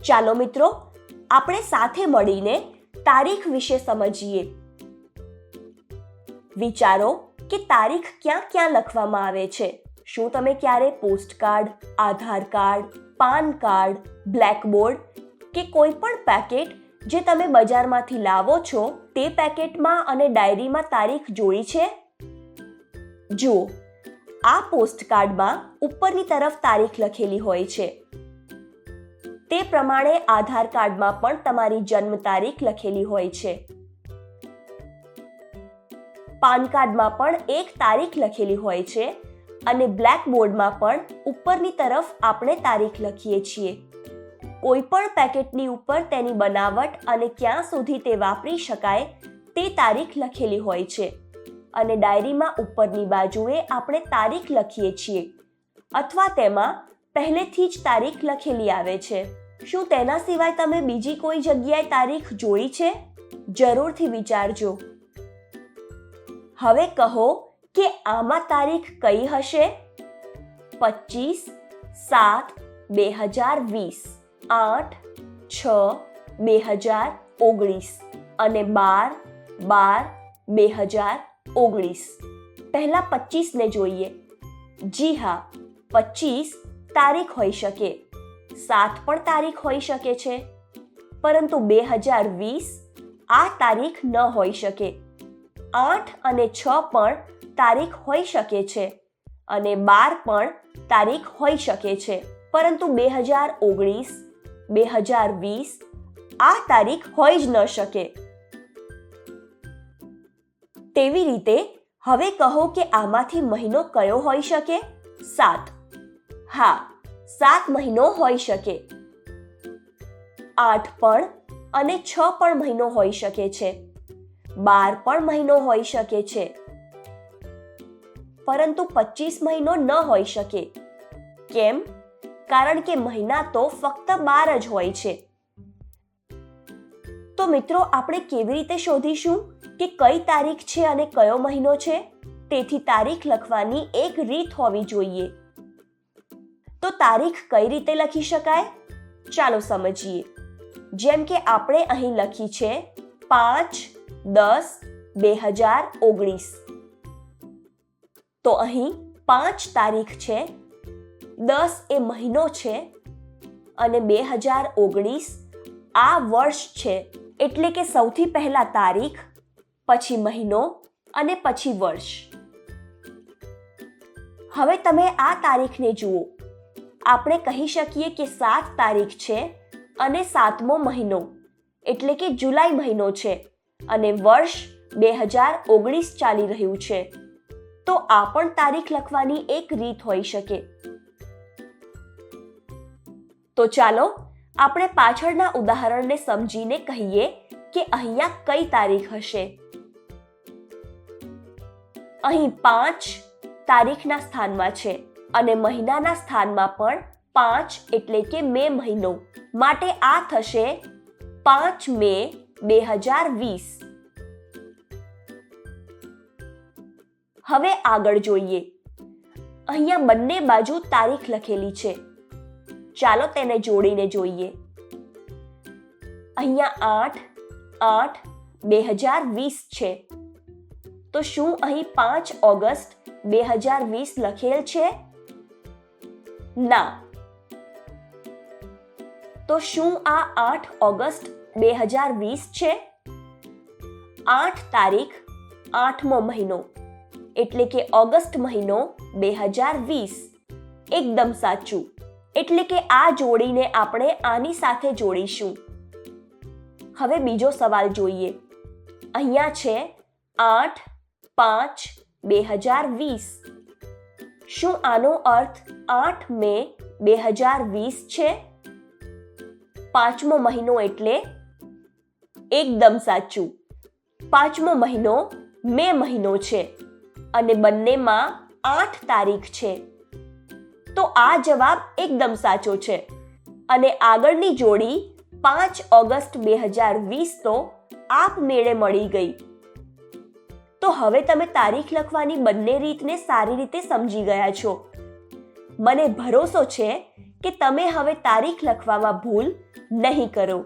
ચાલો મિત્રો, આપણે સાથે મળીને તારીખ વિશે સમજીએ. વિચારો કે તારીખ ક્યાં ક્યાં લખવામાં આવે છે. શું તમે ક્યારે પોસ્ટકાર્ડ, આધાર કાર્ડ, પાન કાર્ડ, બ્લેકબોર્ડ કે કોઈ પણ પેકેટ જે તમે બજારમાંથી લાવો છો તે પેકેટમાં અને ડાયરીમાં તારીખ જોઈ છે? જુઓ, આ પોસ્ટકાર્ડમાં ઉપરની તરફ તારીખ લખેલી હોય છે. તે પ્રમાણે આધાર કાર્ડમાં પણ તમારી જન્મ તારીખ લખેલી હોય છે. પાન કાર્ડમાં પણ એક તારીખ લખેલી હોય છે અને બ્લેકબોર્ડમાં પણ ઉપરની તરફ આપણે તારીખ લખીએ છીએ. કોઈ પણ પેકેટની ઉપર તેની બનાવટ અને ક્યાં સુધી તે વાપરી શકાય તે તારીખ લખેલી હોય છે અને ડાયરીમાં ઉપરની બાજુએ આપણે તારીખ લખીએ છીએ અથવા તેમાં પહેલેથી જ તારીખ લખેલી આવે છે. શું તેના સિવાય તમે બીજી કોઈ જગ્યાએ તારીખ જોઈ છે? જરૂરથી વિચારજો. હવે કહો કે આમાં તારીખ કઈ હશે? 25/7/2020, 8/6/2019 અને 12/12/2019. પહેલા 25 ને જોઈએ. જી હા, 25 તારીખ હોઈ શકે, 7 પણ તારીખ હોઈ શકે છે, પરંતુ 2020 આ તારીખ ન હોઈ શકે. 8 અને 6 પણ તારીખ હોઈ શકે છે અને 12 પણ તારીખ હોઈ શકે છે, પરંતુ 2019, 2020 આ તારીખ હોઈ જ ન શકે. તેવી રીતે હવે કહો કે આમાંથી મહિનો કયો હોઈ શકે? 7. હા, 7 મહિનો હોઈ શકે. 8 પણ અને 6 પણ મહિનો હોઈ શકે છે. 12 પણ મહિનો હોઈ શકે છે, પરંતુ 25 મહિનો ન હોઈ શકે. કેમ? કારણ કે મહિના તો ફક્ત 12 જ હોય છે. તો મિત્રો, આપણે કેવી રીતે શોધીશું કે કઈ તારીખ છે અને કયો મહિનો છે? તેથી તારીખ લખવાની એક રીત હોવી જોઈએ. તો તારીખ કઈ રીતે લખી શકાય? ચાલો સમજીએ. જેમ કે આપણે અહીં લખી છે 5/10/2019. તો અહીં 5 તારીખ છે, 10 એ મહિનો છે અને 2019 આ વર્ષ છે. એટલે કે સૌથી પહેલા તારીખ, પછી મહિનો અને પછી વર્ષ. હવે તમે આ તારીખને જુઓ. આપણે કહી શકીએ કે 7 તારીખ છે અને 7મો મહિનો એટલે કે જુલાઈ મહિનો છે અને વર્ષ 2019 ચાલી રહ્યું છે. તો આ પણ તારીખ લખવાની એક રીત હોઈ શકે. તો ચાલો આપણે પાછળના ઉદાહરણને સમજીને કહીએ કે અહીંયા કઈ તારીખ હશે. અહીં 5 તારીખના સ્થાનમાં છે અને મહિનાના સ્થાનમાં પણ 5 એટલે કે મે મહિનો, માટે આ થશે 5 મે 2020. હવે આગળ જોઈએ. અહીંયા બંને બાજુ તારીખ લખેલી છે. ચાલો તેને જોડીને જોઈએ. અહીંયા 8/8/2020 છે. તો શું અહીં 5 ઓગસ્ટ 2020 લખેલ છે? ના. તો શું આ 8 ઓગસ્ટ 2020 છે? 8 તારીખ, 8મો મહિનો એટલે કે ઓગસ્ટ મહિનો 2020. એકદમ સાચું. એટલે કે આ જોડીને આપણે આની સાથે જોડીશું. હવે બીજો સવાલ જોઈએ. અહીંયા છે 8/5/2020. શું આનો અર્થ 8 મે 2020 છે? 5મો મહિનો એટલે? એકદમ સાચું. 5મો મહિનો મે મહિનો છે અને બંનેમાં 8 તારીખ છે. તો આ જવાબ એકદમ સાચો છે અને આગળની જોડી 5 ઓગસ્ટ 2020 તો આપમેળે મળી ગઈ. તો હવે તમે તારીખ લખવાની બંને રીતને સારી રીતે સમજી ગયા છો. મને ભરોસો છે કે તમે હવે તારીખ લખવામાં ભૂલ નહીં કરો.